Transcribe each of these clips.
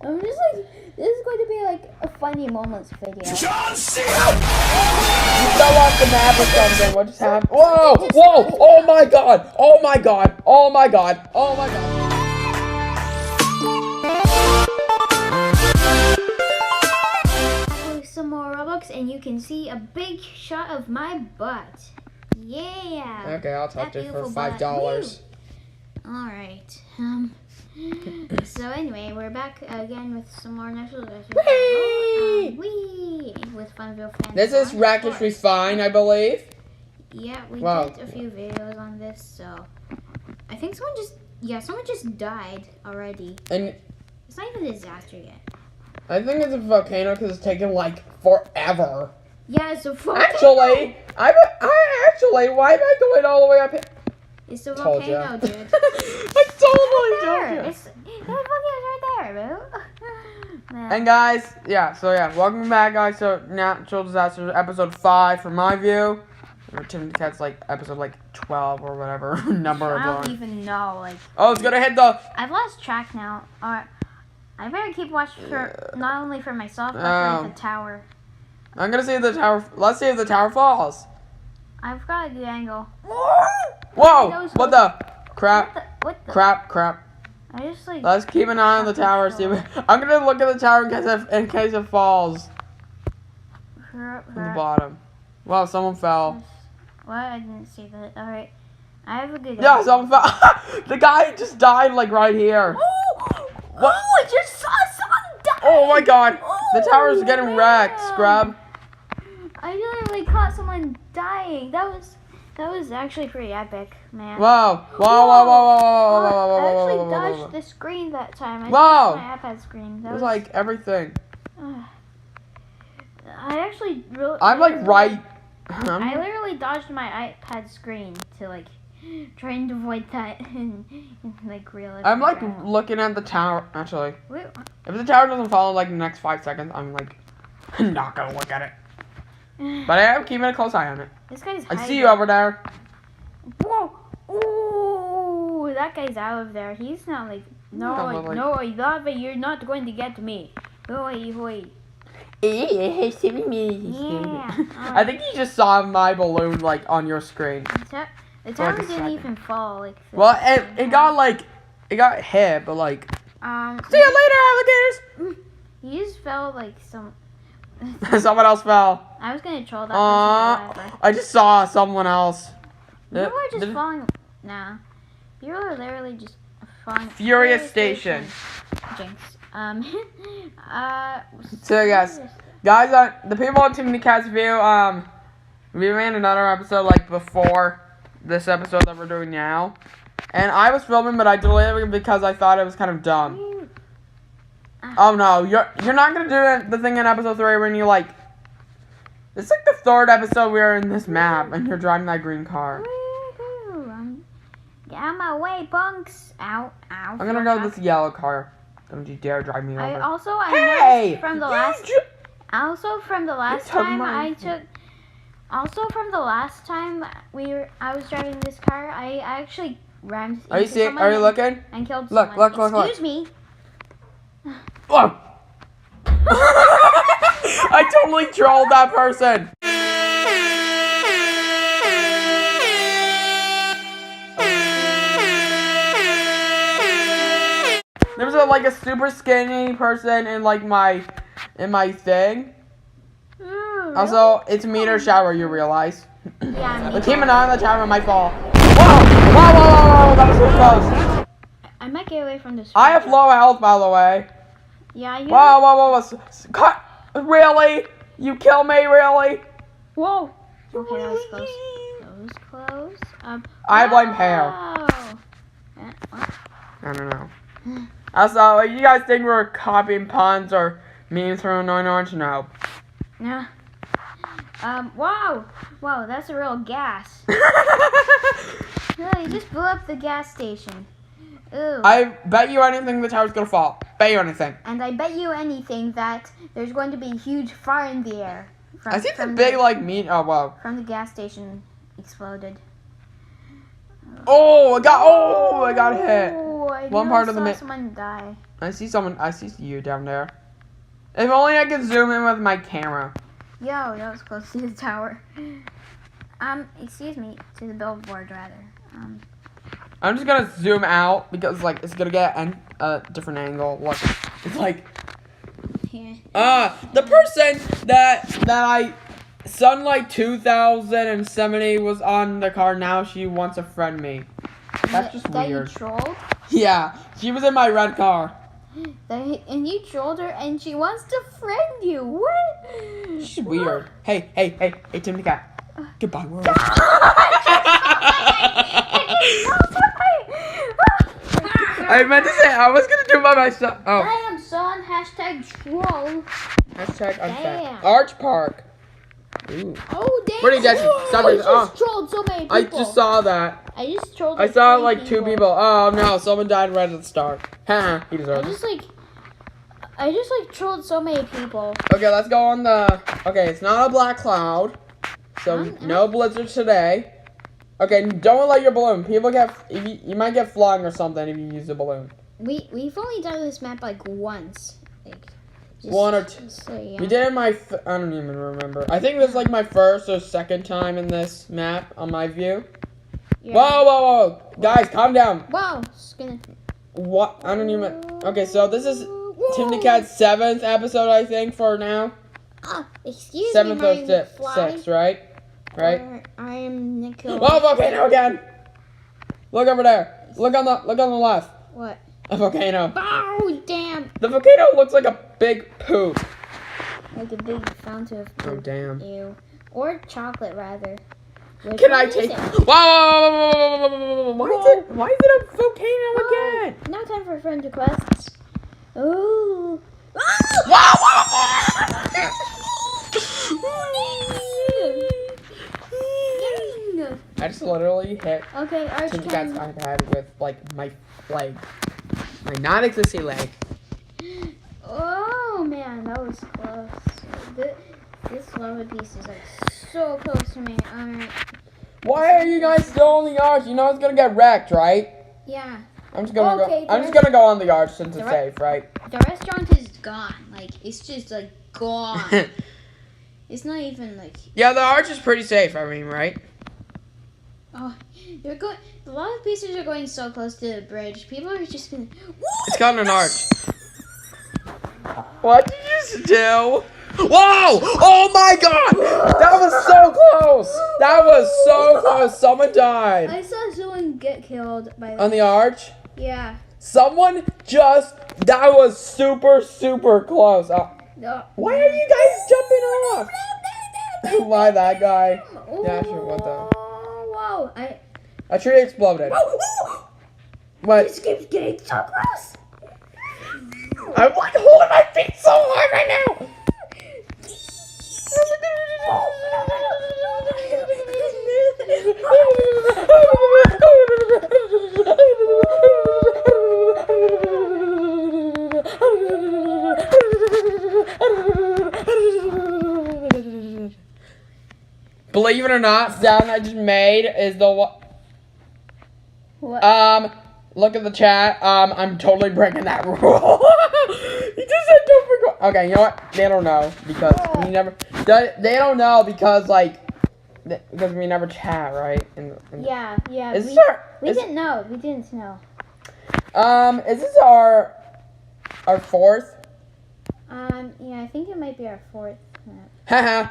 I'm just like, this is going to be like a funny moments video. John Cena! You fell off the map or something. What just happened? Whoa! Whoa! Oh my god! Oh my god! Oh my god! Oh my god! Some more Robux, and you can see a big shot of my butt. Yeah. Okay, I'll touch That it for beautiful $5. All right. So anyway, we're back again with some more National Whee! Whee! With Funville fans. This is Rakish Refine, I believe. Yeah, we Wow. did a few videos on this, so I think someone just died already. And It's not even a disaster yet. I think it's a volcano because it's taking like forever. Yeah, it's a volcano. Actually, why am I going all the way up here? It's a Told ya. volcano, dude. I totally There. told you. It's the volcano's right there, bro. Man. And guys, welcome back, guys. So, Natural Disasters, episode 5 from my view. Or TimDcat's like episode like 12 or whatever number of I don't long. even know. Like, Oh, it's gonna hit the. I've lost track now. I better keep watch for not only for myself but for the tower. I'm gonna see if the tower. Let's see if the tower falls. I've got a good angle. Whoa! What the crap? What the? Crap! I just like. Let's keep an eye on the tower. See if I'm gonna look at the tower in case it falls from the bottom. Wow, someone fell. What? I didn't see that. All right. I have a good. Yeah, angle. someone fell. The guy just died like right here. What? Oh, I just saw someone die. Oh my god! The tower's Oh, getting man. wrecked, Scrub. I literally caught someone dying. That was actually pretty epic, man. Whoa! Whoa! Whoa. Whoa! Whoa! Whoa! Whoa! I Whoa! actually Whoa! dodged the screen that time. I Whoa. dodged my iPad screen. That It was like everything. I actually really. I'm like right. I literally dodged my iPad screen to like trying to avoid that in like real life. I'm like looking at the tower. Actually, Wait, if the tower doesn't fall in like the next 5 seconds, I'm like not gonna look at it. But I am keeping a close eye on it. this guy's. I hiding. see you over there. Whoa! Ooh, that guy's out of there. He's not like no, lava. You're not going to get me. Oi. Yeah. I think you just saw my balloon like on your screen. The tower like a didn't second. even fall. Like. Well, it got hit, but like. See you later, alligators. You just felt like some. Someone else fell. I was gonna troll that person. I just saw someone else. You were just falling. Nah. You were literally just falling. Furious Station. Jinx. So guys, the people on TimDcat's view, we made another episode like before this episode that we're doing now, and I was filming, but I deleted it because I thought it was kind of dumb. Oh no, you're not gonna do the thing in episode 3 when you like. It's like the 3rd episode we're in this map, and you're driving that green car. Get out of my way, punks! Ow. I'm gonna go with this yellow car. Don't you dare drive me over. I noticed from the last time I was driving this car, I actually rammed Are you seeing? Are you looking? and killed Look, someone. look. Excuse me. Whoa. I totally trolled that person. There was like a super skinny person in like my thing. Also, it's a meteor shower. You realize? Yeah. But keep an eye on the tower. It might fall. Whoa! That was so close. I might get away from this. I have low health, by the way. Yeah. You. Whoa! Cut! Really? You kill me? Really? Whoa. Okay, that was close. That was close. I blame hair. I don't know. Also, you guys think we're copying puns or memes from Annoying Orange? No. Yeah. Wow, that's a real gas. No, you just blew up the gas station. Ooh. I bet you anything the tower's gonna fall. Bet you anything. And I bet you anything that there's going to be a huge fire in the air. I see the big like meat. Oh wow. From the gas station exploded. Oh, I got hit. Oh, I One part of the saw someone die. I see someone. I see you down there. If only I could zoom in with my camera. Yo, that was close to the tower. Excuse me, to the billboard rather. I'm just gonna zoom out because like it's gonna get a different angle. Look, it's like the person that I Sunlight 2070 was on the car. Now she wants to friend me. That's just weird. That you trolled? Yeah, she was in my red car. And you trolled her, and she wants to friend you. What? She's weird. Hey, TimDcat. Goodbye, world. I meant to say I was gonna do it by myself. Oh. Damn, son. Hashtag troll. Hashtag unfair. Damn. Arch Park. Ooh. Oh, damn. Where did you get? I just trolled so many people. I just saw that. I just trolled. I saw like 2 people. Oh no, someone died right at the start. Haha, he deserves it. I just trolled so many people. Okay, let's go on the. Okay, it's not a black cloud, so no blizzards today. Okay, don't let your balloon. People get. You might get flung or something if you use the balloon. We've only done this map like once. One or two. So, yeah. We did it I don't even remember. I think this is like my first or second time in this map on my view. Yeah. Whoa. Guys, calm down. Wow. It's gonna... What? I don't even... Okay, so this is TimDcat's 7th episode, I think, for now. Excuse 7th me, or 6th, right? Right? I am Nicola. Whoa, volcano again! Look over there. Look on the left. What? A volcano. Oh, damn. The volcano looks like a big poop. Like a big fountain of poop. Oh, damn. Ew. Or chocolate, rather. Can I take... Whoa! Why is it a volcano again? Now time for friend requests. Ooh. I just literally hit TimDcat's iPad with like my leg. My non-existing leg. Oh man, that was close. This lava piece is like so close to me. Alright. Why are you guys still on the arch? You know it's gonna get wrecked, right? Yeah. I'm just gonna go on the arch since it's safe, right? The restaurant is gone. Like it's just like gone. It's not even like. Yeah, the arch is pretty safe. I mean, right? Oh, they're going. A lot of pieces are going so close to the bridge. People are just gonna. It's got an arch. What did you just do? Whoa! Oh my God! That was so close. That was so close. Someone died. I saw someone get killed by. On the arch? Yeah. Someone just. That was super close. No. Why are you guys jumping off? Why that guy? Yeah, sure. What the? Whoa! A tree exploded. What? This keeps getting so close. I'm like holding my feet so hard right now. Believe it or not, sound I just made is the what? Look at the chat. I'm totally breaking that rule. He just said don't forget. Okay, you know what? They don't know because we never. They don't know because because we never chat, right? Yeah. We didn't know. We didn't know. Is this our 4th? Yeah, I think it might be our 4th map. Haha.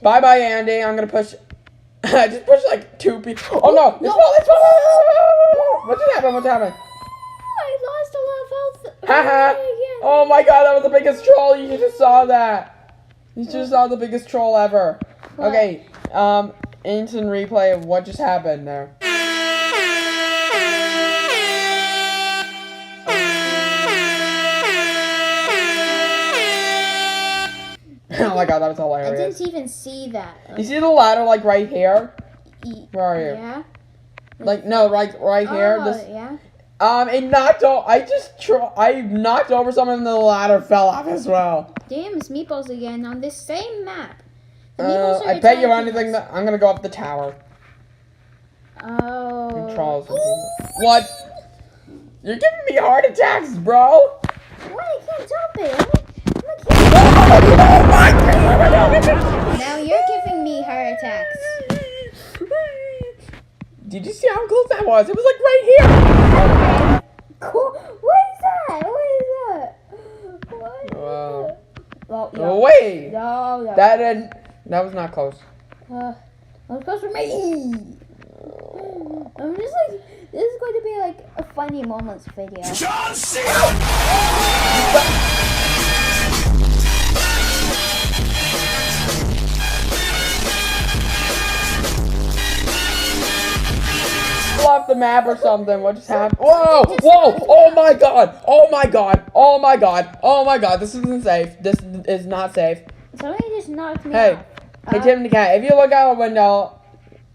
Bye, Andy. I'm gonna push. I just pushed like 2 people. Oh no! It's fall! What just happened? What happened? I lost a lot of health. Haha! Oh my God! That was the biggest troll. You just saw that. You just saw the biggest troll ever. What? Okay. Instant replay of what just happened there. Oh my God, that was hilarious. I didn't even see that. You see the ladder like right here? Where are you? Yeah. Like no, right here. Oh, This. yeah. It knocked over. I knocked over someone and the ladder fell off as well. Damn, it's meatballs again on this same map. I bet you anything that I'm gonna go up the tower. Oh. What? You're giving me heart attacks, bro. stop it. Now you're giving me heart attacks. Did you see how close that was? It was like right here. Cool. What is that? What is that? Well, no. Wait. No. That was not close. That was close for me. I'm just like, this is going to be like a funny moments video. John Cena! Off the map or something. What just happened? Whoa! Oh my god! This isn't safe. This is not safe. Somebody just knocked me Hey, off. hey, TimDcat. If you look out the window,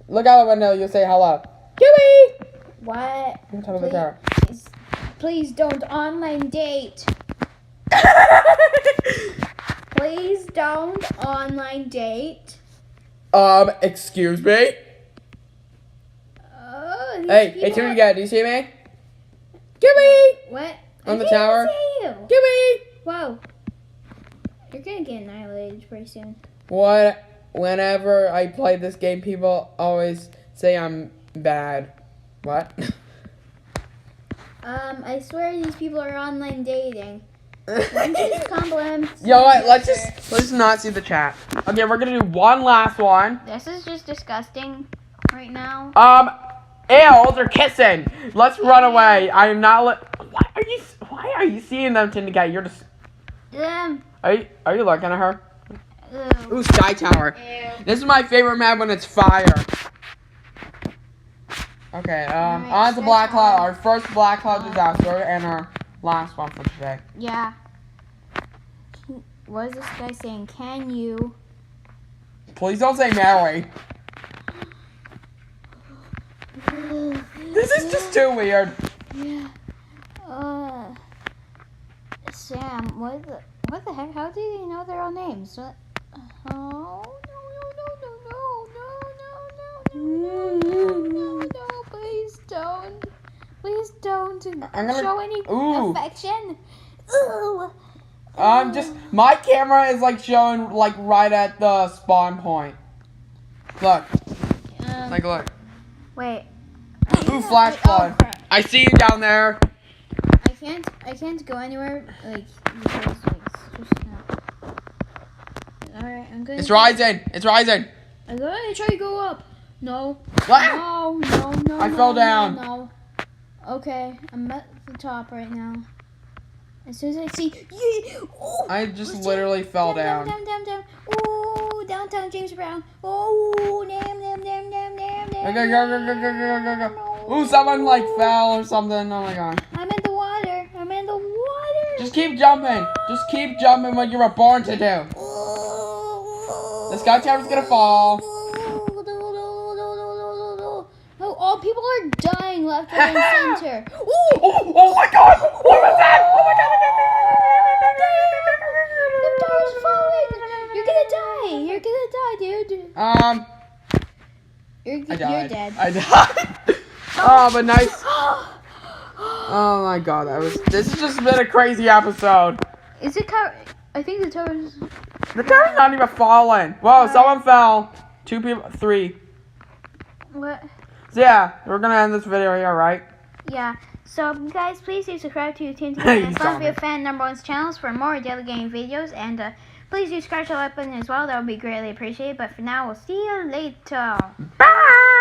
you'll say hello. Kiwi. What? On top of the tower. Please don't online date. Please don't online date. Excuse me. Hey, TimDcat, do you see me? Kiwi. What? On the tower. See you. Kiwi. Whoa. You're gonna get annihilated pretty soon. What? Whenever I play this game, people always say I'm bad. What? I swear these people are online dating. Just compliments. Yo, let's just not see the chat. Okay, we're gonna do one last one. This is just disgusting right now. Ew, they're kissing. Let's run away. I am not. Why are you seeing them, TimDcat? You're just. Are you looking at her? Ooh, Sky Tower. Ew. This is my favorite map when it's fire. Okay, on to Black Cloud. Our first Black Cloud disaster and our last one for today. Yeah. What is this guy saying? Can you? Please don't say Mary. This is just too weird. Yeah. Sam, what the heck? How do they know their own names? What? Oh, no, please don't. Please don't show any affection. Ooh. My camera is like showing like right at the spawn point. Look. Look. Wait. Ooh, flash flood. I see you down there. I can't go anywhere because it's just Alright, I'm gonna. It's rising. I'm gonna try to go up. No. What? No. I fell down. No. Okay, I'm at the top right now. As soon as I see, I just literally fell down. Down. Ooh, downtown James Brown. Ooh, damn. Okay, go. Ooh, someone like fell or something. Oh my god. I'm in the water. Just keep jumping. What you were born to do. The Sky Tower's gonna fall. No, all people are dying left, right, and center. Oh my god! What was that? Oh my god! The tower's falling. You're gonna die, dude. I died. You're dead. I died. Oh, but nice. Oh my god, this has just been a crazy episode. Is it I think the tower's not even falling. Whoa, someone fell. 2 people, 3. What? So yeah, we're gonna end this video here, right? Yeah. So guys, please do subscribe to TimDcat and Flimed fan #1's channels for more daily gaming videos, and please do scratch the like button as well. That would be greatly appreciated. But for now, we'll see you later. Bye.